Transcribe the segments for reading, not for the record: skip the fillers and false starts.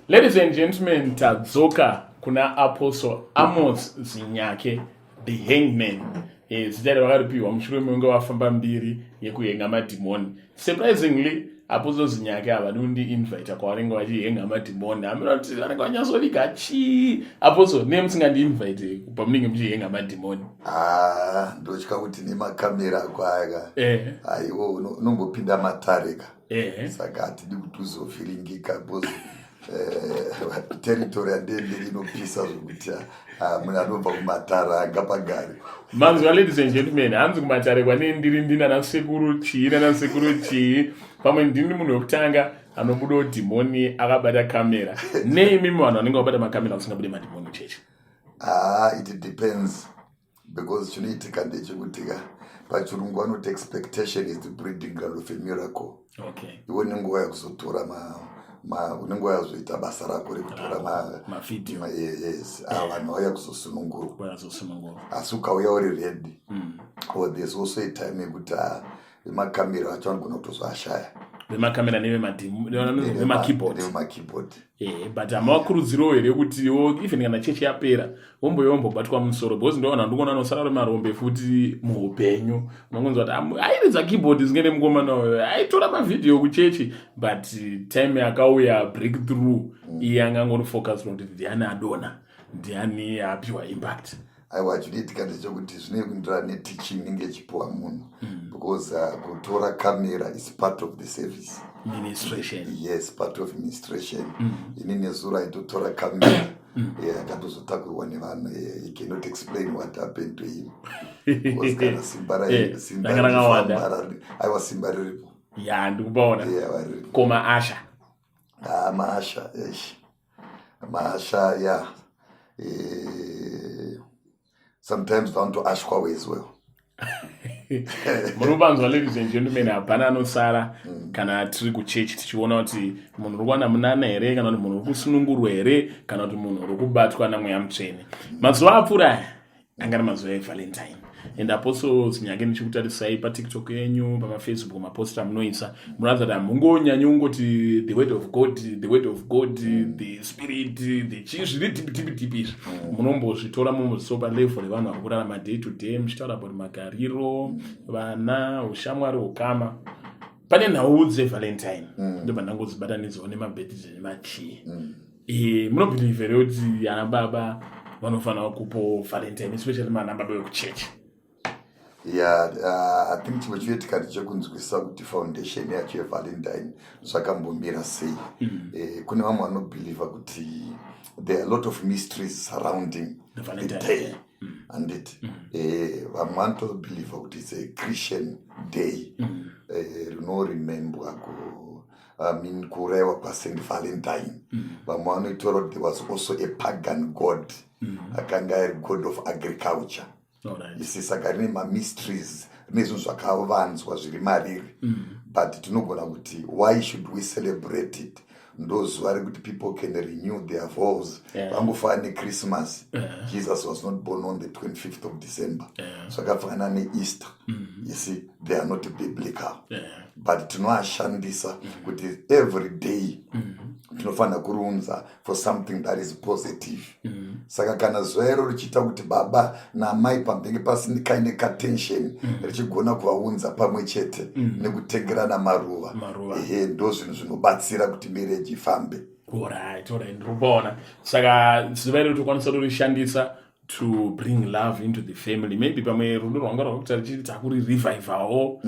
Ladies and gentlemen, tadzoka kuna Apostle Amos Zinyake, the hangman. Zitari vakaripiwa mushure meunge wafamba mbiri yekuhenga madhimoni. Surprisingly, Apostle Zinyake havadundi invite kwavanenge vachihenga madhimoni. Hamira kuti vanenge vanyatsoviga chii. Apostle, ne musingandi invite pamunenge muchihenga madhimoni. Ndotya kuti nemakamera ako aya aiwo unombopinda matareka. Saka hatidi kuti uzovhiringika bozi. Territory andende inopisa zvokuti munhu anobva kumatara angapagari. Manzwa, ladies and gentlemen, hanzi kumatare kwanendiri ndina nasekuru chii pamwe ndini munhu wekutanga anobuda dhimoni akabata kamera. Neimimi vanhu vanenge vabata makamera kusingabude madhimoni cheche. It depends, because chinoitika ndechekuti pachirungu vanoti expectation is the breeding ground of a miracle. Okay. Iwe nenguva yakuzotora unenge wayazoita basa rako rekutora mavhidhiyo. Yes, vanhu vauya kuzosunungurwa. Asi ukauya uri ready. Or there's also a time yekuti vemakamera vacho vanogona kutozoashaya. Vemakamera nevemakeyboard. But hamavakurudziriwo here kuti even kana chechi yapera wombobatwa musoro, because ndoona ndikuona anosara uri marombe futi muupenyu. Unongonzwa kuti airidza keyboard zingene mukomana uyo aitora mavhidhiyo kuchechi, but time yakauya breakthrough iye angangori focus kuti ndiani adona, ndiani apiwa impact. Aiwa, chinoitika ndechekuti zvinoenderana neteaching inenge ichipiwa munhu, because kutora kamera is part of the service. Ministration. Yes, part of ministration. Inini zura itotora kamera akatozotakurwa nevanhu. He cannot explain what happened to him. Because kana simba riripo. Ya, ndikubaona. Koma asha. Maasha, yeah. Sometimes down to ashkwawe as well. Murubanzwa, ladies and gentlemen, hapana anosara kana tiri kuchechi tichiona kuti munhu uri kuwana munana here, kana kuti munhu uri kusunungurwa here, kana kuti munhu uri kubatwa namweya mutsvene. Mazuva apfuura angari mazuva eValentine. And Apostle Zinyake ndichikutarisai paTikTok yenyu, pamafacebook, maposta munoisa, munoratidza kuti hamungonyanyi kungoti the word of God, the spirit, the chii zviri tipi izvi. Munombozvitora mumbozviso palevel revanhu vari kurarama day to day, muchitaura about magariro, vana, ushamwari, ukama. Pane nhau dzeValentine ndobva ndangodzibatanidzwa nemabirthday nemachii. Munobhiliva here kuti ana baba vanofanira kupo Valentine, especially mana baba vekuchechi? Yeah, I think chimwe chinoitika ndechekunzwisa kuti foundation yacho yeValentine zvakambomira sei. Kune vamwe vanobhiliva kuti there are a lot of mysteries surrounding the day. And vamwe vanotobhiliva kuti it's a Christian day rinoremembwa kurewa kwaSaint Valentine. Vamwe vanoitora kuti there was also a pagan god akanga ari god of agriculture. Isi saka rine mamysteries, rine zvinhu zvakavanzwa zviri mariri. But tinogona kuti why should we celebrate it? Ndozuva rekuti people can renew their vows. Vangofanana neChristmas. Jesus was not born on the 25th of December. Zvakafanana neEaster. You see, they are not biblical. But tinoashandisa kuti every day tinofanira kurunza for something that is positive. Saka kana zuva iro richiita kuti baba namai pambenge pasikaine katension richigona kuvaunza pamwe chete nekutengerana maruva. Ndo zvinhu zvinobatsira kuti marriage ifambe. Alright, ndikubaona. Saka zuva iro tokwanisa kurishandisa to bring love into the family. Maybe pamwe rudo rwanga rwakuti richiti kuri revivawo,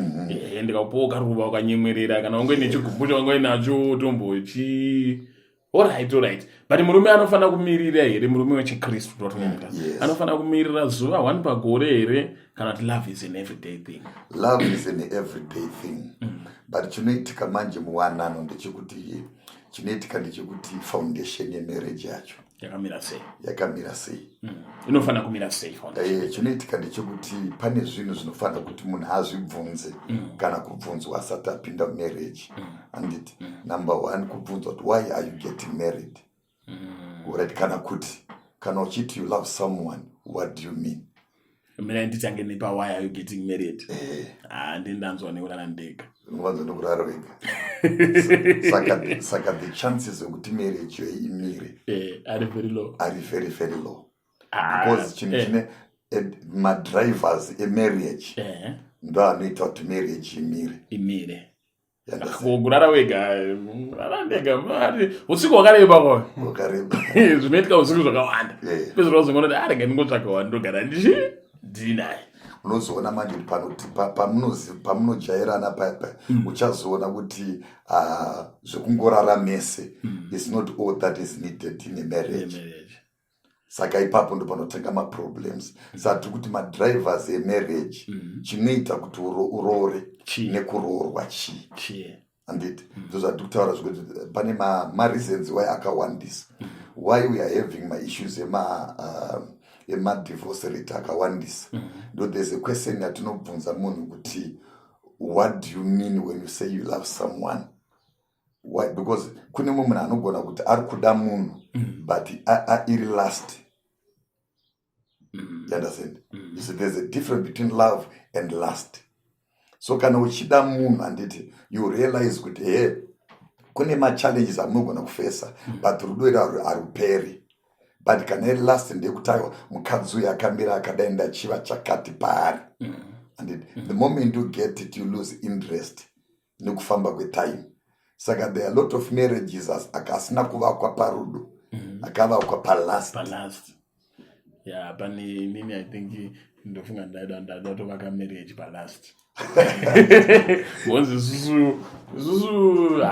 ndikapuwa karuva ukanyemwerera, kana unge nechigumbucho wange nacho tombochi. Alright. But murume anofanira kumirira here, murume wechiKristu totonyenda. Anofanira kumirira zuva 1 pagore here, kana kuti love is an everyday thing. Love is an everyday thing. But chinoitika manje muwanano ndechekuti foundation yemarriage yacho yakamira sei. Inofanira kumira sei? Chinoitika ndechekuti pane zvinhu zvinofanira kuti munhu azvibvunze kana kubvunzwa asati apinda mumarriage. And number 1, kubvunzwa kuti why are you getting married? Right, kana uchiti you love someone, what do you mean? mina ndichange nepa why are you getting married ndanzwa nekurara ndega unowanza nekurara wega saka the chances okuti marriage yo imire ari very low because chinhu chine madrivers emarriage ndo anoita kuti marriage imire kurara wega arandega usiku hwakareba wakareba zvinoitika usiku zvakawanda pezvo uzongoona kuti arega ndingotsvakawa ndogara ndinaye unozoona manje kuti pamunojairana paya uchazoona kuti zvekungorara mese is not all that is needed in a marriage. Saka ipapo ndo panotenga maproblems sati kuti madrivers emarriage chinoita kuti urore nekuroorwa chii anditi ndozvati kutaura zvekuti pane mareasons why akawandisa why we are having maissues ema-divorce rate akawandisa ndo there's a question yatinobvunza munhu kuti what do you mean when you say you love someone? Why? Because kune munhu anogona kuti ari kuda munhu but iri lust. You understand? You see, there's a difference between love and lust. So kana uchida munhu anditi you realize kuti kune ma-challenges amunogona kufesa but rudo iri haruperi. But kana iri lust ndekutaiwa mukadzi uyu akamira akadai ndachiva chakati paari. And the moment you get it you lose interest nekufamba kwetime. Saka there are a lot of marriages akasina kuvakwa parudo akavakwa palust. Yeah, pani nini I think ndofunga ndatovaka marriage palust. Once zuzu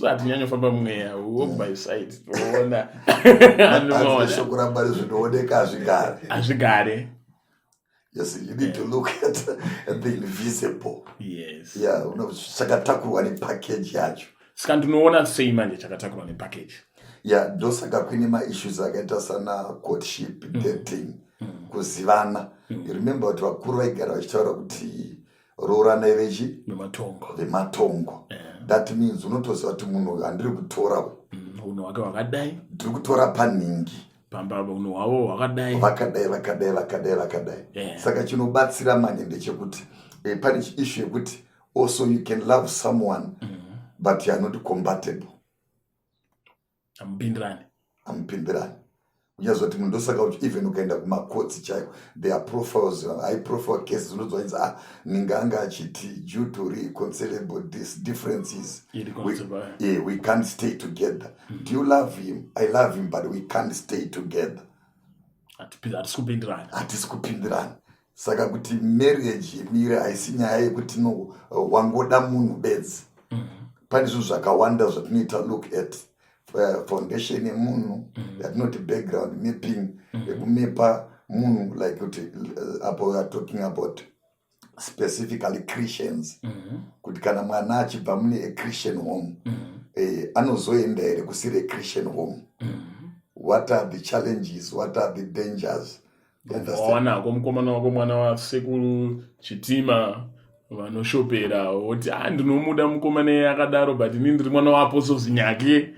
hatinyanyofamba mweya walk by sight toona shokurambari zvinooneka hazvigare. Yes, you need to look at the invisible. Yes. Yeah, chakatakurwa nepackage yacho. Saka ndinoona sei manje chakatakurwa nepackage. Yeah, ndosaka kune ma-issues akaita sana courtship, dating, kuzivana. You remember kuti vakuru vaigara vachitaura kuti roorana vematongo. That means unotoziva kuti munhu handiri kutora unhu wake wakadai ndiri kutora panhingi pamba unhu hwavo hwakadai vakadai. Saka chinobatsira manje ndechekuti pane issue yekuti also you can love someone but you are not compatible. Ampindirani. Uchazoti munhu ndosaka kuti even ukaenda kumacourts chaiko there are profiles, high profile cases unozwainza ninganga achiti due to reconcilable differences we can't stay together. Do you love him? I love him but we can't stay together. Hatisi kupindirani. Saka kuti marriage imire haisi nyaya yekuti wangoda munhu bedzi. Pane zvinhu zvakawanda zvatinoita look at foundation yemunhu yatinoti background mapping yekumepa munhu like kuti apo we are talking about specifically Christians kuti kana mwana achibva mune a Christian home anozoenda here kusiri a Christian home. What are the challenges? What are the dangers? Wanako mukomana wako mwana wasekuru chitima vanoshopera woti ndinomuda mukomana akadaro but ini ndiri mwana waapostori nyake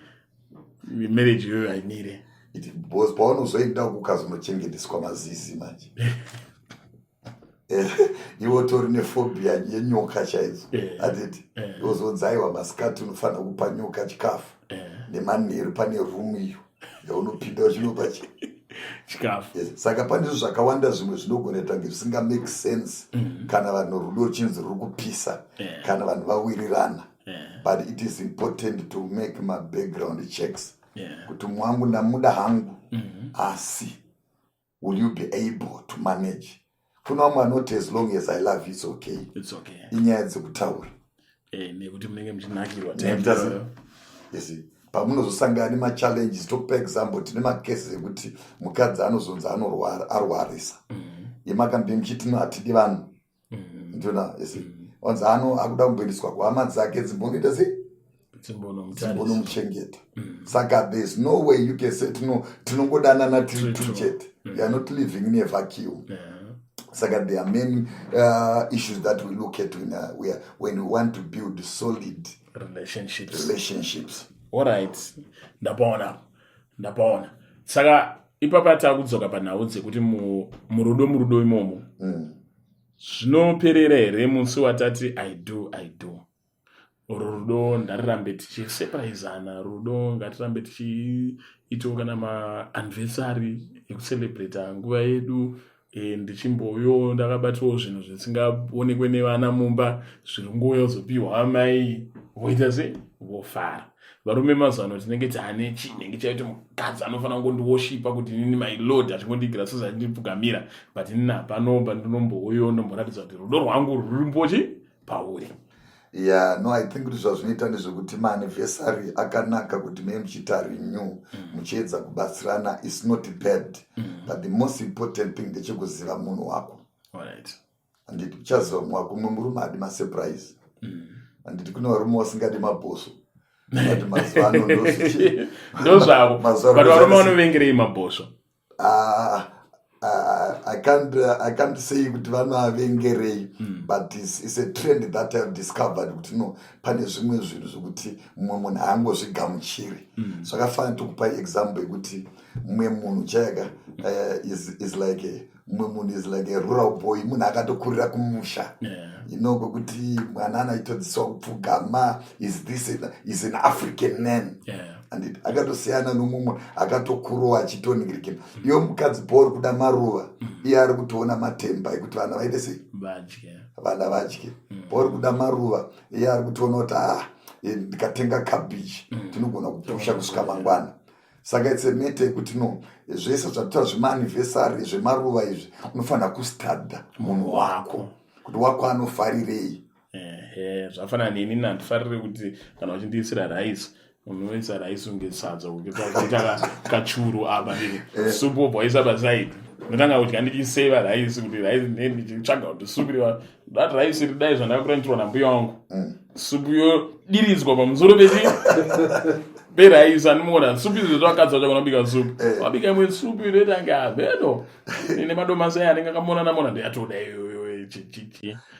marriage yoyo haimire. Because paunozoenda ukazonochengeteswa mazizi manje iwo tori nefobia yenyoka chaidzo atiti uzonzaiwa masikati unofanira kupa nyoka chikafu nemanheru pane rumu iyo yaunopinda uchinopa chikafu. Saka pane zvinhu zvakawanda zvimwe zvinogonaita kunge zvisinga make sense kana vanhu rudo chinzi ruri kupisa kana vanhu vawirirana. But it is important to make my background checks kuti mwangu ndamuda hangu asi will you be able to manage. Kuna wamwe anoti as long as I love you it's okay. Inyaya dzekutaura nekuti munenge muchinakirwa. Yes. Pamunozosangana nema-challenges tokupa example tine macases ekuti mukadzi anozonzi arwarisa yemakambie muchiti hatidi vanhu ndona wanzi akuda kumboendeswa kuhama dzake dzimbonoita sei dzimbonomuchengeta. Saka there's no way you can say tinongodanana tiri two chete. You are not living in a vacuum. Saka there are many issues that we look at when we want to build solid relationships. Alright, ndapaona. Saka ipapa takudzoka panhau dzekuti murudo imomo zvinoperera here musi watati I do rudo ndarirambe tichisurprisana, rudo ngatirambe tichiitawo kana maanniversary ekucelebrata nguva yedu, ndichimboyo ndakabatwawo zvinhu zvisingaonekwe nevana mumba zviri nguva yozopiwa amai, voita sei vofara. Varume mazano tinenge tane chinenge chaiti mukadzi anofanira kungondiwoshipa kuti nini my lord achingondigira sezvandipfugamira, but nini hapano ndinomboyo ndomboratidza kuti rudo rwangu ruri pauri. Yeah, no, I think kuti zvazvinoita ndezvekuti maanniversary akanaka kuti mei muchiita renew muchiedza kubatsirana is not bad, but the most important thing ndechekuziva munhu wako. Handiti uchaziva munhu wako. Mumwe murume hadi masurprise, handiti kune varume vasingadi mabhoso. Ndozvavo but varume vanovengerei mabhoso? I can't say kuti vanoavengerei, but it's a trend that I've discovered kuti no, pane zvimwe zvinhu zvokuti mumwe munhu haangozvigamuchiri. Zvakafanira tokupa example yekuti mumwe munhu chaiga is like a rural boy, munhu akatokurira kumusha, kwekuti mwana anaitodzidziswa kupfugama, is an African man. And akatosiyana nomumwe akatokurowa achitoningirikira. Iyo mukadzi pauri kuda maruva, iye ari kutoona matemba ekuti vana vaite sei vana vadye. Pauri kuda maruva, iye ari kutoona kuti ndikatenga cabbage tinogona kupusha kusvika mangwana. Saka it's a matter ekuti no, zvese zvatoita zvemaanniversary zvemaruva izvi unofanira kustadha munhu wako kuti wako anofarirei. Zvafanana neni handifariri kuti kana uchindiisira raisi unoisa raisi unge sadza kuita kachuru apa supu obva waisa pasaidi. Ndotanga kudya ndichiseva raisi kuti raisi ndichitsvaga kuti supu that raisi ridai zvandakakurendirwa nambuya wangu, supu yodiridzwa pamusoro peraisi. Andimona supu izvo zvakadza chakunobika supu, wabika imwe supu inoita nge aveno ine madomasi aya anenge akamonana ndeyatoda iyoyo.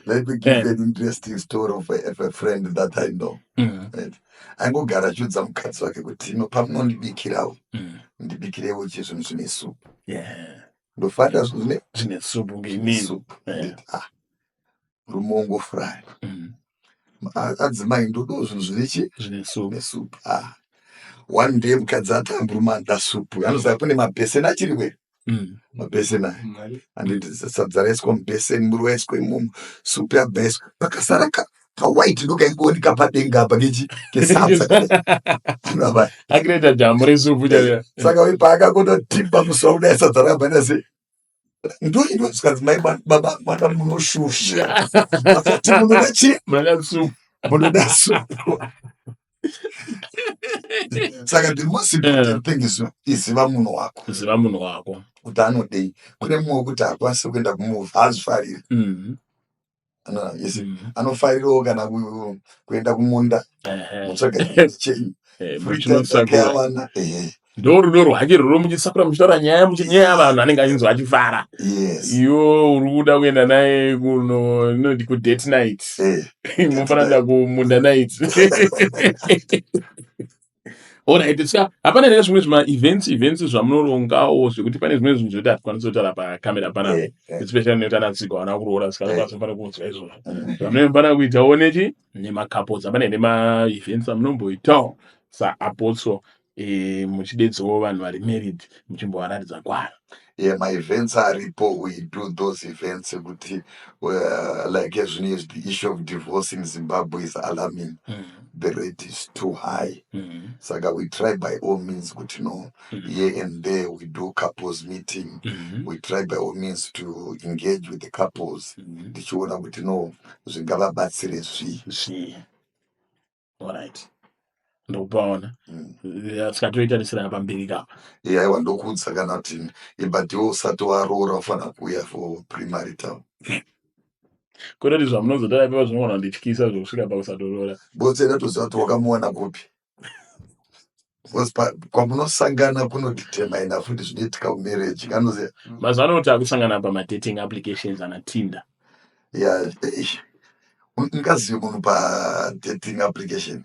Let me give an interesting story of a friend that I know. Angogara achiudza mukadzi wake kuti pamunondibikirawo ndibikirewo chizvinhu zvine supu. Ndofarira zvine supu ngeimini. Murume wongofurahi. Adzimai ndodo zvinhu zvine supu. One day mukadzi ati murume anoda supu, anoziva kune mabheseni achiriwe mabheseni aya, handiti sadza raiswa mubheseni, muriwo waiswa imomo, supu yabva yaiswa, pakasara kawaiti ndokaingooneka padenga apa kesadza akireta dhamu resupu. Saka uyu paakakototipa musuwa kudai sadza rakabva sei ndoinonzikazi mai baba mwana munoshusha akati munoda supu. Saka the most important thing is iziva munhu wako kuti anodei. Kune mumwe wekuti haakwanisi kuenda kumuva, haazvifariri. Anofarirawo kana kuenda kumunda mutsvaga chenyu fritaavana. Ndo rudo rwake rwuri muchisakura muchitaura nyaya yavanhu anenge achinzi achifara. Iwo uri kuda kuenda naye kuno inoti kudate night, munofanira kumunda night. Alright, saka hapana here zvimwe zvima-events zvamunorongawo zvekuti pane zvimwe zvinhu zvekuti hatikwanisi kutaura pakamera panapa, especially nekuti anadzika vana kuroora, saka zvinofanira kunzwa izvozvo zvamunofanira kuitawo nemacouples. Hapana here ma-events amunomboitawo saapotso muchidedzawo vanhu vari married muchimbovaratidza kwara. My events aripo, we do those events kuti like as the issue of divorce in Zimbabwe is alarming. The rate is too high. Saka we try by all means kuti no, here and there we do couples meeting. We try by all means to engage with the couples. Tichiona kuti no, zvingavabatsire zvii. Alright. Ndopaona sikatoitarisira pamberi kapa. Aiwa ndokuudza kana kuti but iwo usati waroora ufanira kuuya for premarital. Kutoti zvamunozotaura ipapo zvinogona kundityisa zvokusvika pakusatoroora. Botse ndatoziva kuti wakamuona kupi. Kwamunosangana kunodetermina futi zvinoitika mumarriage. Kanoziva mazuva ano kuti akusangana pama-dating applications ana Tinder. Ungazive munhu pa-dating application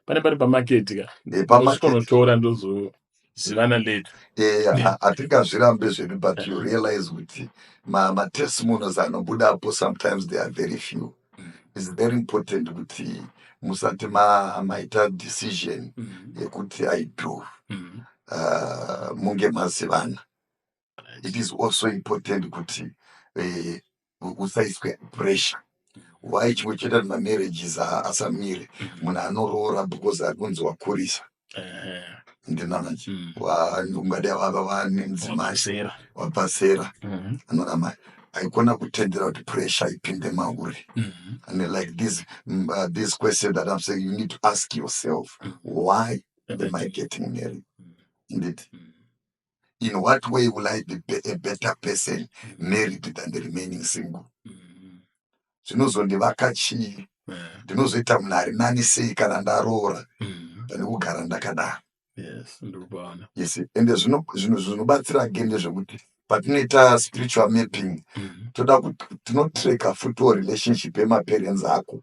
Pane pari pamaketi ka. Pamasukonotora ndozo zivana letu hatingazvirambe zvedu, but you realize kuti matestimonies anobudapo sometimes they are very few. It's very important kuti musati maita decision yekuti I do munge mazivana. It is also important kuti usaiswe pressure. Why chimwe chete mamarriages asamire munhu anoroora because ari kunzi wakurisa ndinanachi ungadai vava vane mudzimai wapasera anona mai aikona kutendera kuti pressure ipinde mauri. And like this question that I'm saying, you need to ask yourself, why am I getting married? Indeed. In what way will I be a better person married than the remaining single? Zvinozondivaka chii? Ndinozoita munhu ari nani sei kana ndaroora pane kugara ndakadaro. Yes, ende zvinobatsira again ndezvekuti patinoita spiritual mapping toda kuti tinotreka futi relationship yemaparents ako.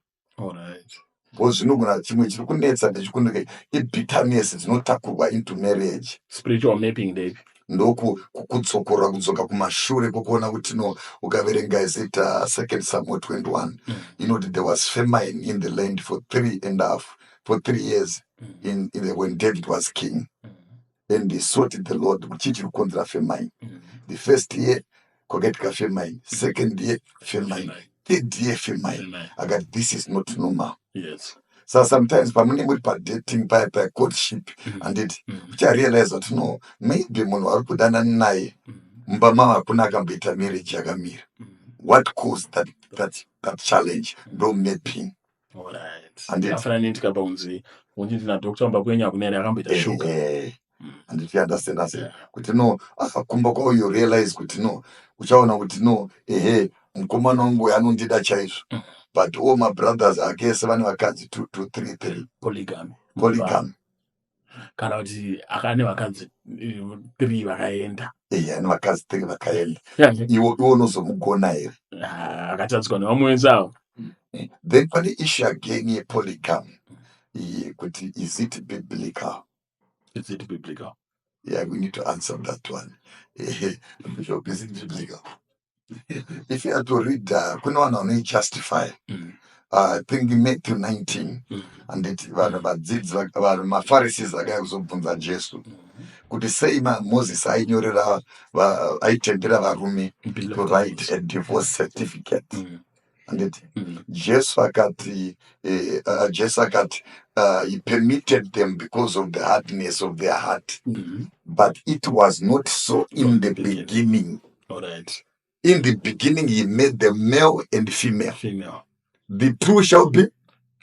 Because zvinogona chimwe chiri kunetsa ndechikuti ibitterness dzinotakurwa into marriage. Spiritual mapping Dave. Ndoku kudzoka kumashure kokuona kuti no ukaverenga zita 2 Samuel 21 you know that there was famine in the land for 3 years when David was king. And they sought the Lord kuchichiri kukonzera famine. The first year kogetika famine, second year famine, third year famine. I got this is not normal. Yes. So sometimes pamune muri dating by courtship and it which I realize that no maybe munhu ari kudanana naye mumba mavo hakuna akamboita marriage yakamira. What caused that challenge? No mapping. All right. And afanani tikaba unzi na doctor mbakwenyu kunene akamboita sugar. And if you understand us kuti no akakumba kwa you realize kuti no uchaona kuti no mukomana wangu anondida chaizvo. But all my brothers akese vane vakadzi 2 3 polygamy. Kana kuti akane vakadzi 3 vakaenda. Ane vakadzi 3 vakaenda. Iwo unozomugona here. Akatadzwa nevamwe vavo. Then pane issue again yepolygamy. Kuti is it biblical? Is it biblical? Yeah, we need to answer that one. Is it biblical? If you have to read kuna vanhu vanoijustify I think in Matthew 19 and vanhu vadzidzi vanhu mapharisees vakauya kuzobvunza Jesu kuti sei Moses aitendera varume to write a divorce certificate. And Jesu akati he permitted them because of the hardness of their heart. But it was not so in the beginning. All right. In the beginning, he made them male and female. The two shall be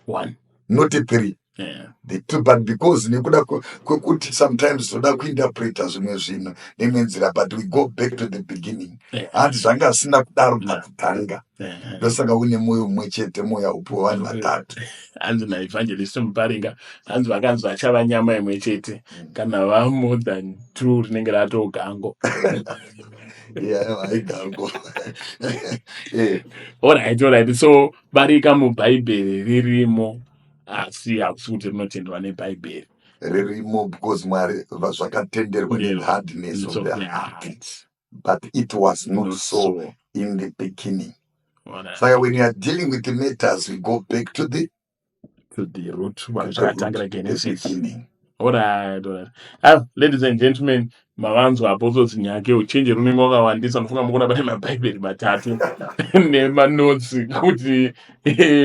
one, not a 3. Yeah. The two, but because sometimes toda kuinterpreta zvimwe zvinhu nemenzira, but we go back to the beginning. Hati zvanga asina kudaro pakutanga. Ndosaka une mwoyo umwe chete, mwoyo upo vanhu vatatu. Hanzi naEvangelist Muparinga, hanzi vakanzi vachava nyama imwe chete kana va more than 2 rinenge ratogango. All right. So barika mubhaibheri ririmo asi hakusi kuti rinotendwa nebhaibheri. Ririmo because Mwari zvakatenderwa nehardness of the heart. But it was not so in the beginning. So when you are dealing with the matters, we go back to the root. Genesis. Beginning. All right. Ladies and gentlemen, mavanzwa apostles nyake uchenje runenge wakawandisa nofunga mukona pane mabhaibheri matatu nemanotsi kuti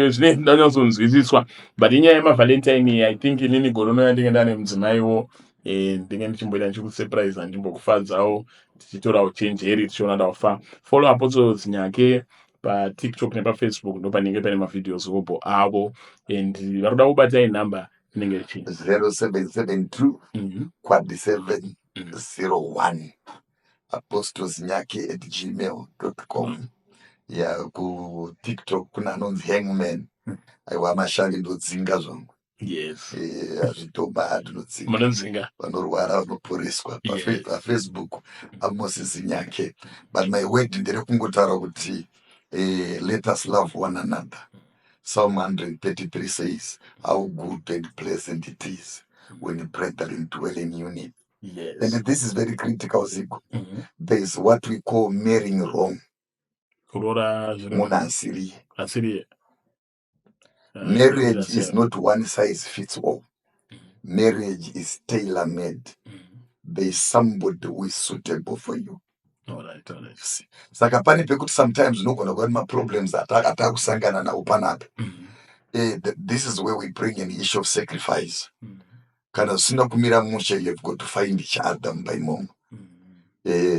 zvine ndanyazonzwisiswa. But inyaya yemavalentine I think inini gorono yandinge ndane mudzimaiwo ndinge ndichimboita ndichikusurprise ndimbokufadzawo tichitora uchenjeri tichiona ndakufa. Follow apostles nyake paTikTok nepaFacebook ndopanenge pane mavideos obo avo and varoda kubata inhamba inenge ichi 0772 4701 apostolsnyake@gmail.com. Yeah, ku TikTok kuna anonzi Hangman. Aiwa mashali ndodzinga zvangu. Yes. Azvitoma ndinodzinga. Munodzinga. Vanorwara vanoporeswa. PaFacebook Amos Nyake. But my word ndere kungotaura kuti let us love one another. Psalm 133 says, how good and pleasant it is when brethren dwell in unity. Yes. And this is very critical, Zico. There is what we call marrying wrong. Marriage is not one size fits all. Marriage is tailor-made. There is somebody who is suitable for you. Alright. Saka pane pekuti sometimes unogona kuva nemaproblems atakusangana nawo panapa. This is where we bring an issue of sacrifice. Kana zvisina kumira mushe, you have got to find each other by mom.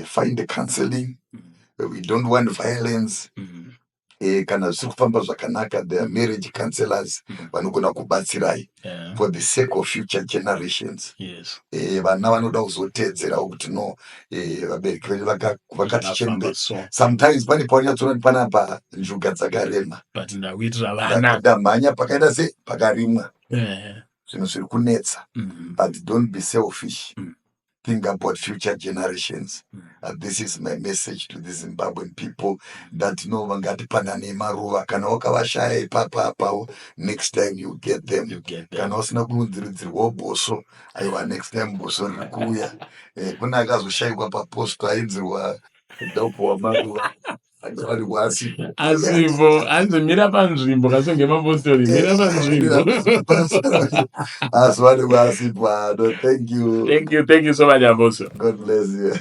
Find the counseling. We don't want violence. Kana zviri kufamba zvakanaka, there are marriage counselors vanogona kubatsirai for the sake of future generations. Yes. Vana vanoda kuzotedzerawo kuti no vabereki vedu vakatichembera. Sometimes pane paunyatsona panapa njuga dzakarema, but ndakuitira vana ndamhanya pakaita se pakarimwa. Zvinhu zviri kunetsa. But don't be selfish. Think about future generations. This is my message to the Zimbabwean people, that no vangati panane maruva kana wakavashaya ipapo, next time you get them. Kana usina kunziridzirwa boso, aiwa next time boso rikuya. Kuna akazoshayikwa paposto ainzirwa dopo wa maruva. Asivo, mira panzvimbo kasonge mapostori, mira panzvimbo. Aswari wasipo. Thank you. Thank you so much, Apostle. God bless you.